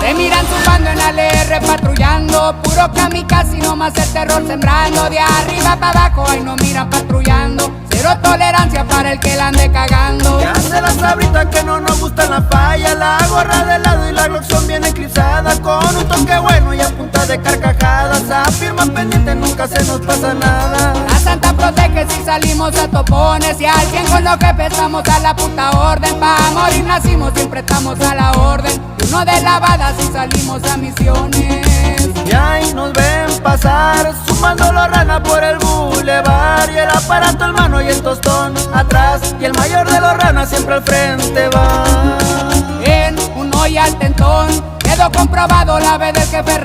Se miran zumbando en ALR patrullando, puro kamikaze y nomás el terror sembrando. De arriba para abajo, ahí no miran patrullando. Cero tolerancia para el que la ande cagando. Ya se las sabrita que no nos gusta la falla. La gorra de lado y la Glock son bien eclipsadas. Con un toque bueno y a punta de carcajadas. Afirman pendiente, nunca se nos pasa nada. La santa protege si salimos a topones. Y al 100 con lo que pesamos a la puta orden. Pa' morir nacimos, siempre estamos a la orden. Y uno de lavada si salimos a misiones. Y ahí nos ven pasar, sumando la rana por el bulevar. Y el aparato en mano y el tostón atrás. Y el mayor de los ranas siempre al frente va. En un hoy al tentón quedó comprobado la vez del jefe